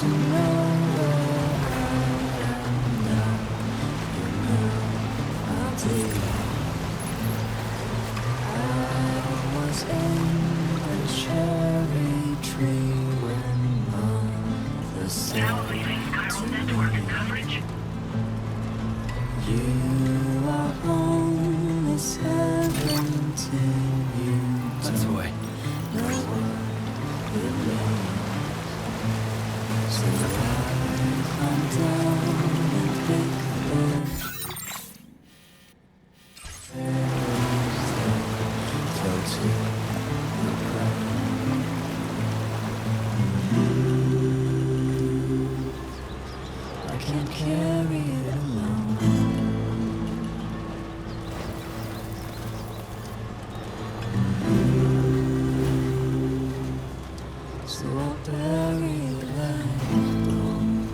to know where I am now. You know I did. I was in the cherry tree when mother said Now leaving chiral network coverage. you are on this heaven till you That's the way. know what it means. So I climb down and pick the fairies that float to the ground. I can't carry it alone. So I'll bury it like bones.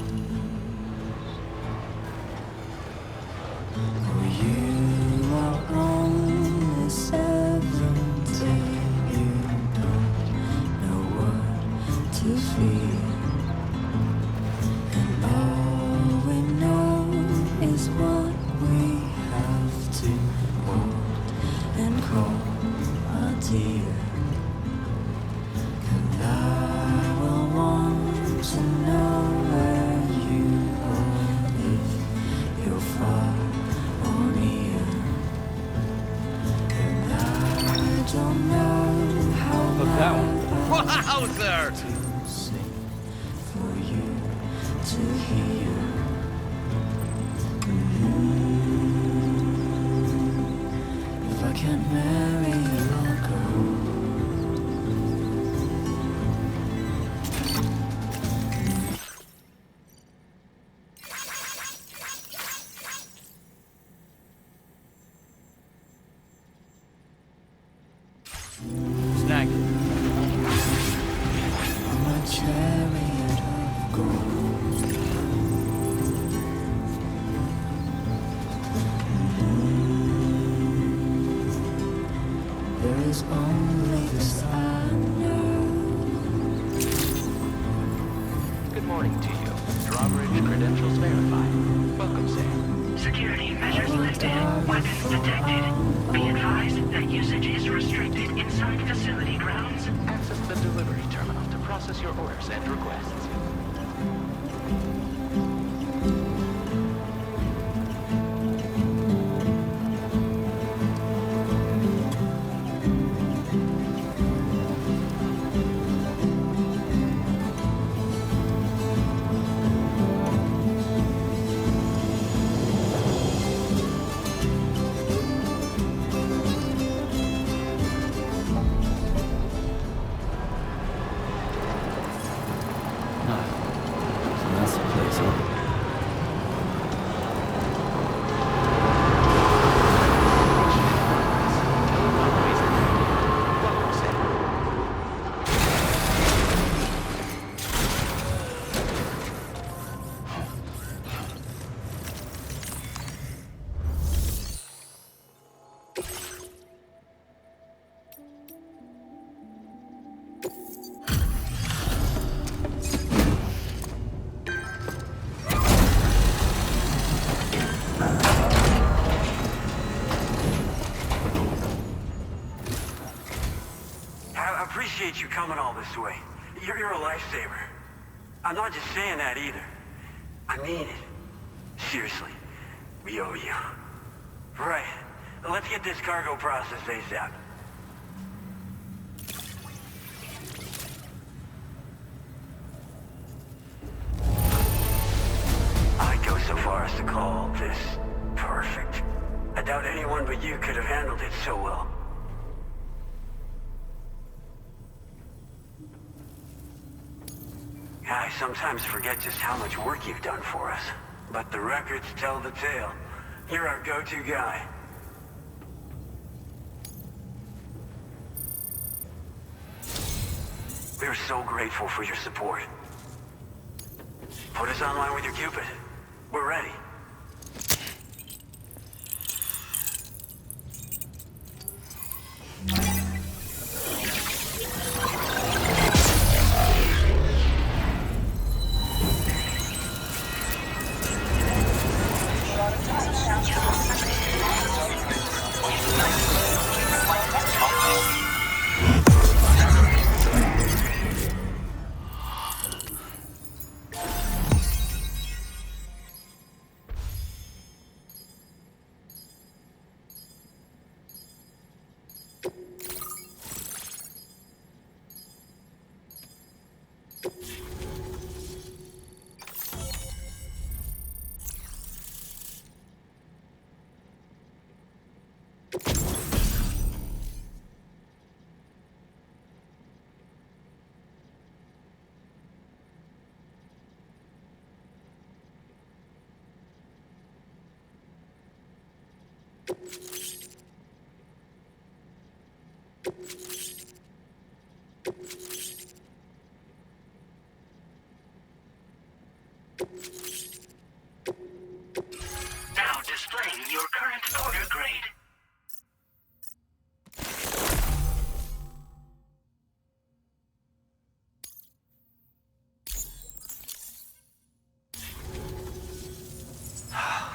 Oh, you are on this heaven till you don't know what to feel. And all we know is what we have to hold and call our dear. And I will want to know where you are, if you're far or near. And I don't know how Look, that one. loud I Wowzer! to sing for you to hear. If I can't marry you, I'll go. Snag it. On my chariot of gold. There is only this I know. Good morning to you. Drawbridge credentials verified. Welcome, Sam. Security measures lifted. Weapons detected. Be advised that usage is restricted inside facility grounds. Access the delivery terminal to process your orders and requests. So that's the place, huh? Welcome, Sam. I appreciate you coming all this way. You're a lifesaver. I'm not just saying that either. I mean it. Seriously. We owe you. Right. Let's get this cargo processed ASAP. I'd go so far as to call this perfect. I doubt anyone but you could have handled it so well. I sometimes forget just how much work you've done for us. But the records tell the tale. You're our go-to guy. We're so grateful for your support. Put us online with your Cupid. We're ready. Now displaying your current order grade.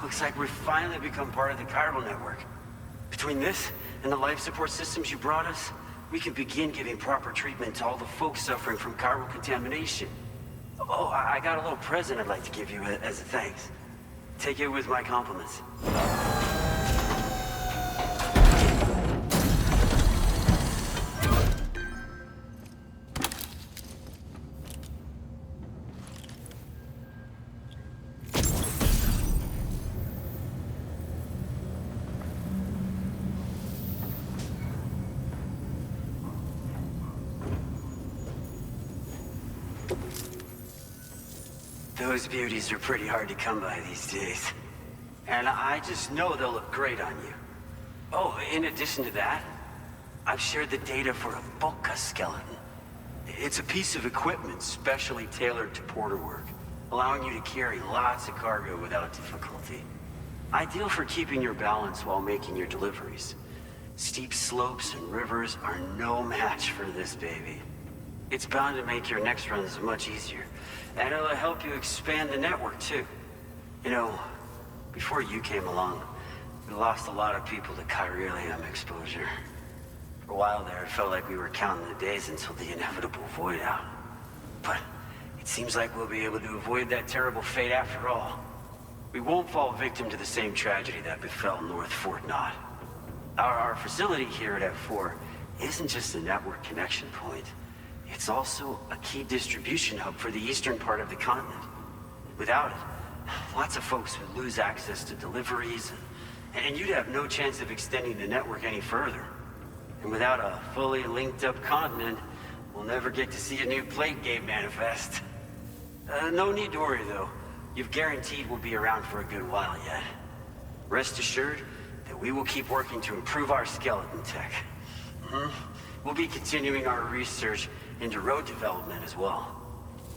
Looks like we've finally become part of the chiral network. Between this and the life support systems you brought us, we can begin giving proper treatment to all the folks suffering from chiral contamination. Oh, I got a little present I'd like to give you as a thanks. Take it with my compliments. Those beauties are pretty hard to come by these days. And I just know they'll look great on you. Oh, in addition to that, I've shared the data for a Boca skeleton. It's a piece of equipment specially tailored to porter work, allowing you to carry lots of cargo without difficulty. Ideal for keeping your balance while making your deliveries. Steep slopes and rivers are no match for this baby. It's bound to make your next runs much easier. And it'll help you expand the network, too. You know, before you came along, we lost a lot of people to chiralium exposure. For a while there, it felt like we were counting the days until the inevitable void out. But it seems like we'll be able to avoid that terrible fate after all. We won't fall victim to the same tragedy that befell North Fort Knott. Our facility here at F4 isn't just a network connection point. It's also a key distribution hub for the eastern part of the continent. Without it, lots of folks would lose access to deliveries, and you'd have no chance of extending the network any further. And without a fully linked up continent, we'll never get to see a new plate game manifest. No need to worry though. You've guaranteed we'll be around for a good while yet. Rest assured that we will keep working to improve our skeleton tech. We'll be continuing our research into road development as well.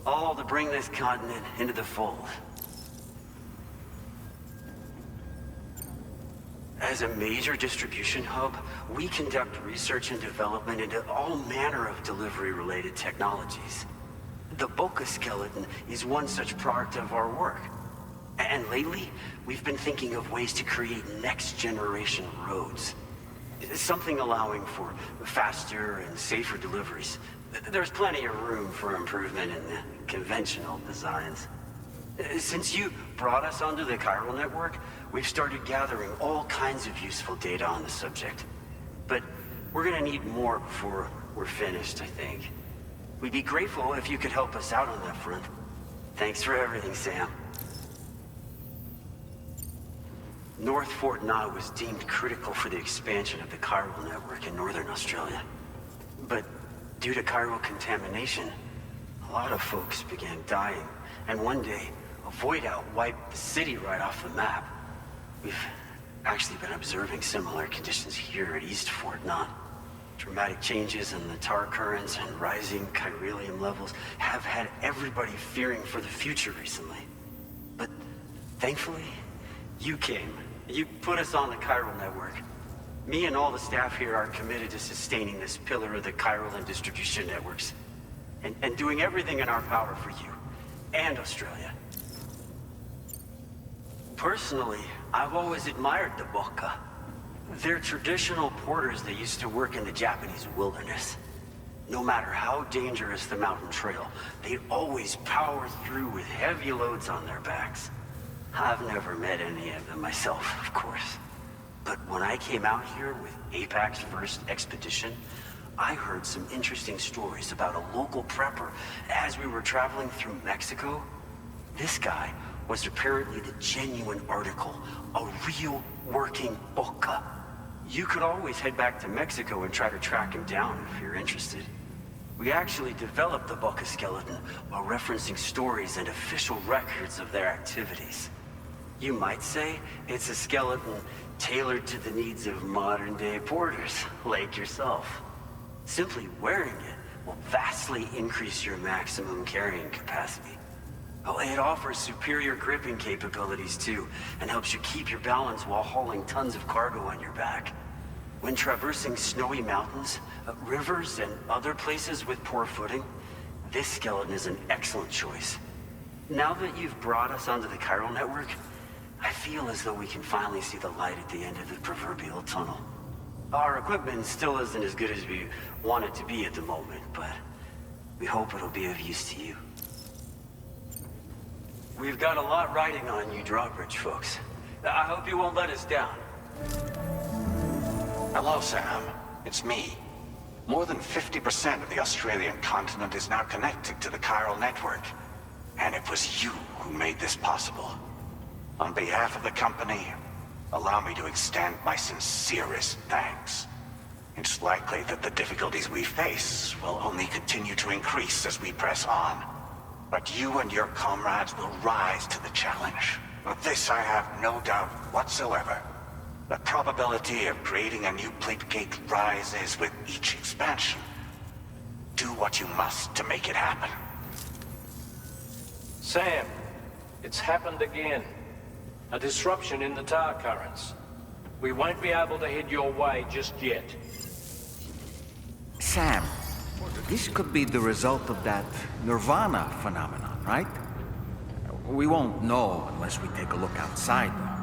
All to bring this continent into the fold. As a major distribution hub, we conduct research and development into all manner of delivery-related technologies. The Boca skeleton is one such product of our work. And lately, we've been thinking of ways to create next-generation roads. Something allowing for faster and safer deliveries. There's plenty of room for improvement in the conventional designs. Since you brought us onto the chiral network, we've started gathering all kinds of useful data on the subject. But we're gonna need more before we're finished, I think. We'd be grateful if you could help us out on that front. Thanks for everything, Sam. North Fort Knott was deemed critical for the expansion of the chiral network in northern Australia. But due to chiral contamination, a lot of folks began dying, and one day, a void out wiped the city right off the map. We've actually been observing similar conditions here at East Fort Knott. Dramatic changes in the tar currents and rising chiralium levels have had everybody fearing for the future recently. But thankfully, you came. You put us on the chiral network. Me and all the staff here are committed to sustaining this pillar of the chiral and distribution networks. And doing everything in our power for you and Australia. Personally, I've always admired the Boca. They're traditional porters that used to work in the Japanese wilderness. No matter how dangerous the mountain trail, they'd always power through with heavy loads on their backs. I've never met any of them myself, of course. But when I came out here with APAC's first expedition, I heard some interesting stories about a local prepper as we were traveling through Mexico. This guy was apparently the genuine article, a real working Boca. You could always head back to Mexico and try to track him down if you're interested. We actually developed the Boca skeleton while referencing stories and official records of their activities. You might say it's a skeleton tailored to the needs of modern-day porters like yourself. Simply wearing it will vastly increase your maximum carrying capacity. Oh, it offers superior gripping capabilities too, and helps you keep your balance while hauling tons of cargo on your back. When traversing snowy mountains, rivers, and other places with poor footing, this skeleton is an excellent choice. Now that you've brought us onto the chiral network, I feel as though we can finally see the light at the end of the proverbial tunnel. Our equipment still isn't as good as we want it to be at the moment, but we hope it'll be of use to you. We've got a lot riding on you drawbridge folks. I hope you won't let us down. Hello, Sam. It's me. More than 50% of the Australian continent is now connected to the chiral network. And it was you who made this possible. On behalf of the company, allow me to extend my sincerest thanks. It's likely that the difficulties we face will only continue to increase as we press on. But you and your comrades will rise to the challenge. Of this I have no doubt whatsoever. The probability of creating a new plate gate rises with each expansion. Do what you must to make it happen. Sam, it's happened again. A disruption in the tar currents. We won't be able to head your way just yet. Sam, this could be the result of that Nirvana phenomenon, right? We won't know unless we take a look outside, though.